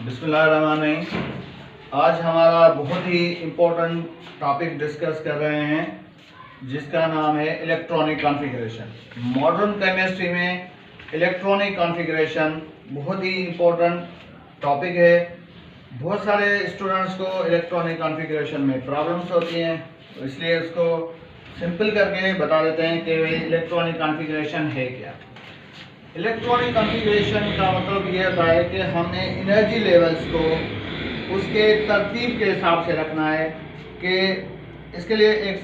बिस्मिल्लाहिर्रहमानिर्रहीम। आज हमारा बहुत ही इम्पोर्टेंट टॉपिक डिस्कस कर रहे हैं जिसका नाम है इलेक्ट्रॉनिक कॉन्फ़िगरेशन। मॉडर्न केमिस्ट्री में इलेक्ट्रॉनिक कॉन्फ़िगरेशन बहुत ही इम्पोर्टेंट टॉपिक है। बहुत सारे स्टूडेंट्स को इलेक्ट्रॉनिक कॉन्फ़िगरेशन में प्रॉब्लम्स होती हैं, इसलिए उसको सिंपल करके बता देते हैं कि इलेक्ट्रॉनिक कॉन्फ़िगरेशन है क्या। इलेक्ट्रॉनिक कॉन्फ़िगरेशन का मतलब ये होता है कि हमें एनर्जी लेवल्स को उसके तरतीब के हिसाब से रखना है कि इसके लिए एक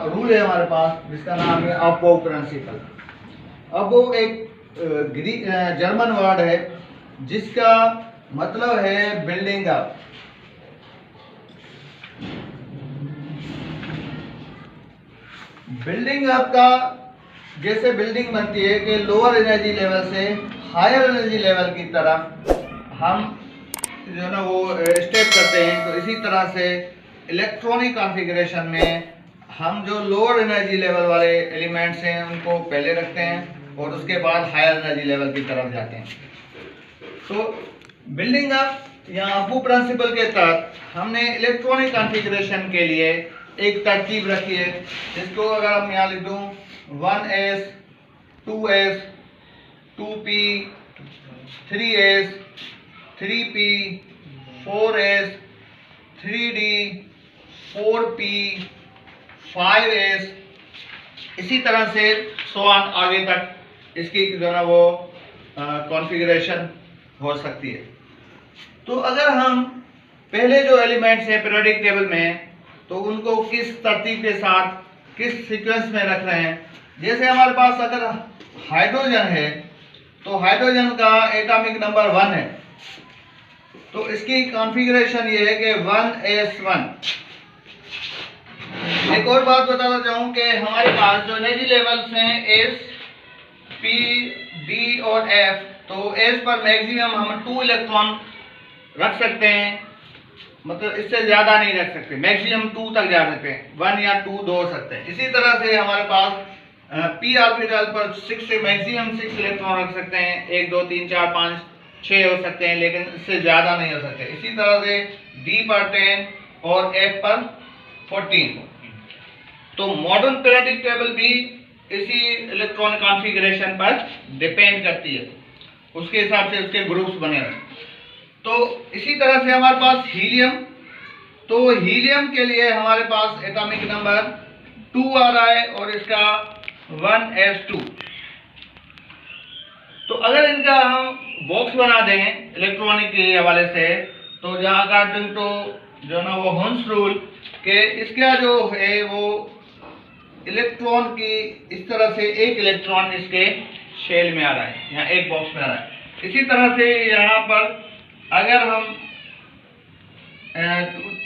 रूल है हमारे पास जिसका नाम है अबोव प्रिंसिपल। अबोव एक जर्मन वर्ड है जिसका मतलब है बिल्डिंग अप। बिल्डिंग अप का जैसे बिल्डिंग बनती है कि लोअर एनर्जी लेवल से हायर एनर्जी लेवल की तरफ हम जो है ना वो स्टेप करते हैं, तो इसी तरह से इलेक्ट्रॉनिक कॉन्फ़िगरेशन में हम जो लोअर एनर्जी लेवल वाले एलिमेंट्स हैं उनको पहले रखते हैं और उसके बाद हायर एनर्जी लेवल की तरफ जाते हैं। तो बिल्डिंग अप या अबोव प्रिंसिपल के तहत हमने इलेक्ट्रॉनिक कॉन्फ़िगरेशन के लिए एक तरतीब रखी है, जिसको अगर हम यहाँ लिख दूँ 1s, 2s, 2p, 3s, 3p, 4s, 3d, 4p, 5s, इसी तरह से आगे तक इसकी जो है वो कॉन्फ़िगरेशन हो सकती है। तो अगर हम पहले जो एलिमेंट्स हैं पीरियोडिक टेबल में, तो उनको किस तरतीब के साथ किस सीक्वेंस में रख रहे हैं। जैसे हमारे पास अगर हाइड्रोजन है तो हाइड्रोजन का एटॉमिक नंबर 1 है, तो इसकी कॉन्फ़िगरेशन ये है कि 1s1। एक और बात बताना चाहूँ कि हमारे पास जो एनर्जी लेवल्स हैं S, P, D और F, तो S पर मैक्सिमम हम 2 इलेक्ट्रॉन रख सकते हैं, मतलब इससे ज्यादा नहीं रख सकते, मैक्सिमम 2 तक जा सकते हैं, 1 या 2 दो हो सकते हैं। इसी तरह से हमारे पास p ऑर्बिटल पर 6 से मैक्सिमम 6 इलेक्ट्रॉन रख सकते हैं, 1 2 3 4 5 6 हो सकते हैं, लेकिन इससे ज्यादा नहीं हो सकते। इसी तरह से d पर 10 और f पर 14। तो मॉडर्न पीरियोडिक टेबल भी इसी इलेक्ट्रॉनिक कॉन्फ़िगरेशन पर डिपेंड करती है, उसके हिसाब से उसके ग्रुप्स बने हैं। तो इसी तरह से हमारे पास हीलियम, तो हीलियम के लिए हमारे पास एटॉमिक नंबर 2 आ रहा है और इसका 1s2। तो अगर इनका हम बॉक्स बना दें इलेक्ट्रॉनिक के हवाले से, तो जहाँ अकॉर्डिंग टू जो ना वो हंस रूल के इसका जो है वो इलेक्ट्रॉन की इस तरह से एक इलेक्ट्रॉन इसके शेल में आ रहा है, यहाँ एक बॉक्स में आ रहा है। इसी तरह से यहाँ पर अगर हम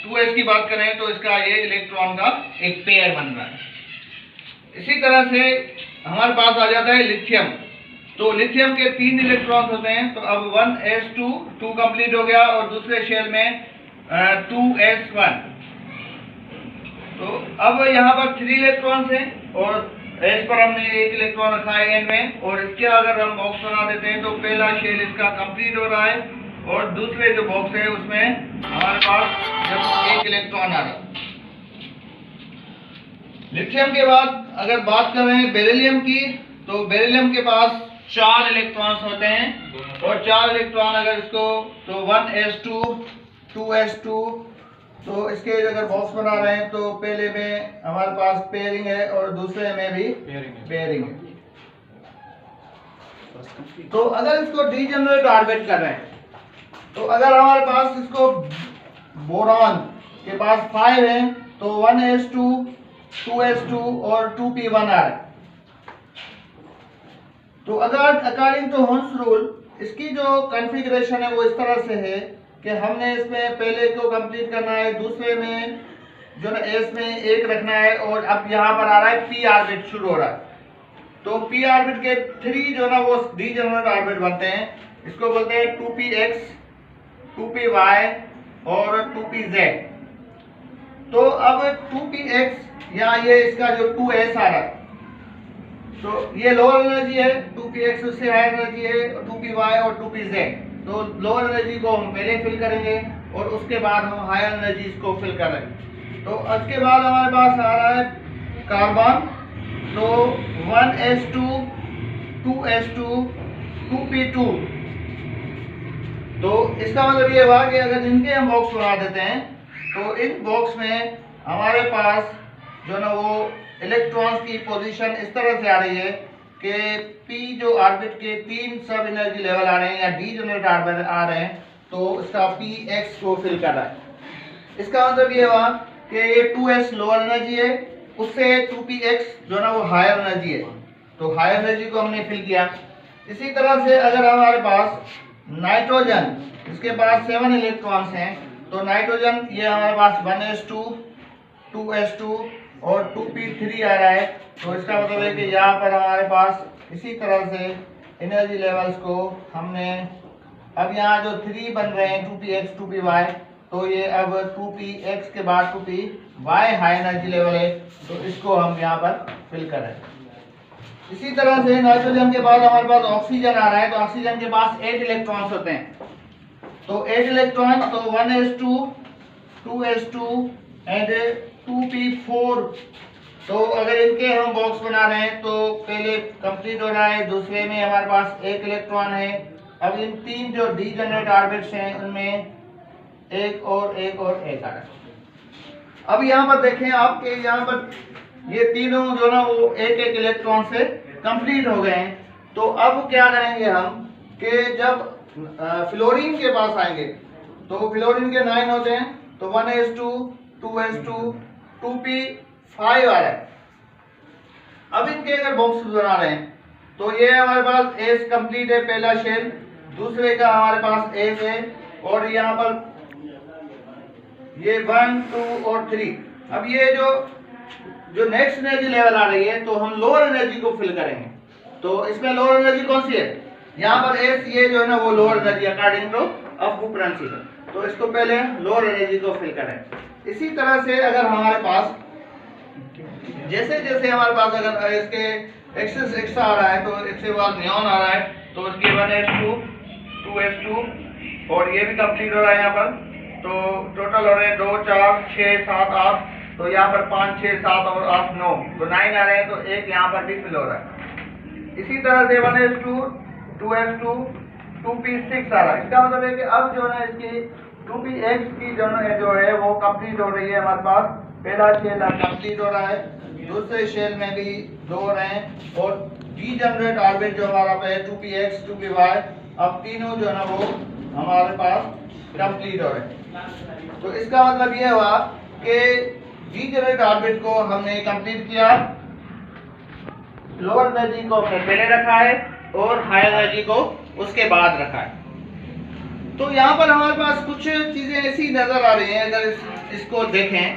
2s की बात करें तो इसका ये इलेक्ट्रॉन का एक पेयर बन रहा है। इसी तरह से हमारे पास आ जाता है लिथियम, तो लिथियम के 3 इलेक्ट्रॉन होते हैं, तो अब 1s2 2 कंप्लीट हो गया और दूसरे शेल में 2s1। तो अब यहाँ पर 3 इलेक्ट्रॉन्स हैं और s पर हमने 1 इलेक्ट्रॉन रखा है n में, और इसके अगर हम बॉक्स बना देते हैं तो पहला शेल इसका कंप्लीट हो रहा है और दूसरे जो बॉक्स है उसमें हमारे पास जब 1 इलेक्ट्रॉन आ रहा है। लिथियम के बाद अगर बात कर रहे हैं बेरिलियम की, तो बेरिलियम के पास 4 इलेक्ट्रॉन्स होते हैं और 4 इलेक्ट्रॉन अगर इसको तो 1s2 2s2, तो इसके अगर बॉक्स बना रहे हैं तो पहले में हमारे पास पेयरिंग है और दूसरे में भी पेयरिंग है। तो अगर इसको डीजेनरेट ऑर्बिट कर रहे हैं, तो अगर हमारे पास इसको बोरॉन के पास 5 है तो 1s2 2s2 और 2p1 आ रहा है। तो अगर अकॉर्डिंग टू हंस रूल इसकी जो कॉन्फ़िगरेशन है वो इस तरह से है कि हमने इसमें पहले को कंप्लीट करना है, दूसरे में जो ना एस में 1 रखना है, और अब यहाँ पर आ रहा है p ऑर्बिट शुरू हो रहा है। तो p ऑर्बिट के 3 जो ना वो डीजेनरेट ऑर्बिट बनते हैं, इसको बोलते हैं 2px 2py और 2pz। तो अब 2px या ये इसका जो 2s आ रहा है, तो ये लोअर एनर्जी है, 2px उससे हायर एनर्जी है, 2py और 2pz। तो लोअर एनर्जी को हम पहले फिल करेंगे और उसके बाद हम हायर एनर्जीज को फिल करेंगे। तो उसके बाद हमारे पास आ रहा है कार्बन, तो 1s2 2s2 2p2। तो इसका मतलब ये हुआ कि अगर इनके हम बॉक्स बना देते हैं तो इन बॉक्स में हमारे पास जो ना वो इलेक्ट्रॉन्स की पोजीशन इस तरह से आ रही है कि p जो ऑर्बिट के 3 सब एनर्जी लेवल आ रहे हैं या डी जनरेट ऑर्बिट आ रहे हैं, तो इसका px को फिल कर रहा है। इसका मतलब ये हुआ कि ये 2s लोअर एनर्जी है, उससे 2px जो ना वो हायर एनर्जी है, तो हायर एनर्जी को हमने फिल किया। इसी तरह से अगर हमारे पास नाइट्रोजन, इसके पास 7 इलेक्ट्रॉन्स हैं, तो नाइट्रोजन ये हमारे पास 1s2 2s2 और 2p3 आ रहा है, तो इसका मतलब है कि यहाँ पर हमारे पास इसी तरह से एनर्जी लेवल्स को हमने अब यहाँ जो 3 बन रहे हैं 2px 2py, तो ये अब 2px के बाद 2py हाई एनर्जी लेवल है, तो इसको हम यहाँ पर फिल कर रहे हैं। इसी तरह से नाइट्रोजन के बाद हमारे पास ऑक्सीजन आ रहा है, तो ऑक्सीजन के पास 8 इलेक्ट्रॉन्स होते हैं, तो 8 इलेक्ट्रॉन, तो 1s2 2s2 एंड 2p4। तो अगर इनके हम बॉक्स बना रहे हैं तो पहले कंप्लीट हो रहा है, दूसरे में हमारे पास 1 इलेक्ट्रॉन है। अब इन 3 जो डी जनरेट ऑर्बिट्स हैं उनमें एक और एक आ रहा है। अब यहाँ पर देखें आपके यहाँ पर ये तीनों जो ना वो एक इलेक्ट्रॉन से कंप्लीट हो गए हैं। तो अब क्या करेंगे हम कि जब फ्लोरीन के पास आएंगे तो फ्लोरीन के 9 होते हैं, तो 1s2 2s2 2p5 आ रहा है। अब इनके अगर बॉक्स बना रहे हैं तो ये हमारे पास एस कंप्लीट है, पहला शेल, दूसरे का हमारे पास एस है, और यहाँ पर ये 1 2 और 3। अब ये जो नेक्स्ट एनर्जी लेवल आ रही है तो हम लोअर एनर्जी को फिल करेंगे। तो इसमें लोअर एनर्जी कौन सी है, यहाँ पर एस, ये जो है ना वो lower energy according to occupancy है, तो इसको पहले लोअर एनर्जी को फिल करें। इसी तरह से अगर हमारे पास जैसे जैसे हमारे पास अगर इसके एक्सेस एक्स्ट्रा आ रहा है तो इसके बाद नियॉन आ रहा है, तो इसके 1s2 2s2 और ये भी कंप्लीट हो रहा है यहाँ पर, तो टोटल हो रहे हैं 2 4 6 7 8, तो यहाँ पर 5 6 7 और 8 9, तो 9 आ रहे हैं, तो एक यहाँ पर भी फिल हो रहा है। इसी तरह से 1s2 2s2 2p6 आ रहा है। इसका मतलब है कि अब जो है इसकी 2px की जो है वो कंप्लीट हो रही है। हमारे पास पहला शेल कंप्लीट हो रहा है, दूसरे शेल में भी 2 हो रहे हैं, और डी जनरेट ऑर्बिट जो हमारा पे 2px 2py, अब तीनों जो है ना वो हमारे पास कंप्लीट हो रहे हैं। तो इसका मतलब ये हुआ कि डी जनरेट ऑर्बिट को हमने कंप्लीट किया, लोअर एनर्जी को हमने पहले रखा है और हायर एनर्जी को उसके बाद रखा है। तो यहाँ पर हमारे पास कुछ चीजें ऐसी नजर आ रही हैं, अगर इसको देखें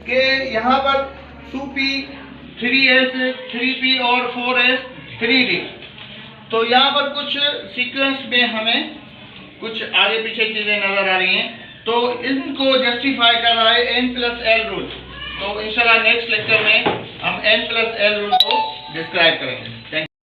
कि यहाँ पर 2p 3s 3p और 4s 3d, तो यहाँ पर कुछ सीक्वेंस में हमें कुछ आगे पीछे चीजें नजर आ रही हैं, तो इनको जस्टिफाई कर रहा है n+l रूल। तो इंशाल्लाह नेक्स्ट लेक्चर में हम n+l रूल को डिस्क्राइब करेंगे।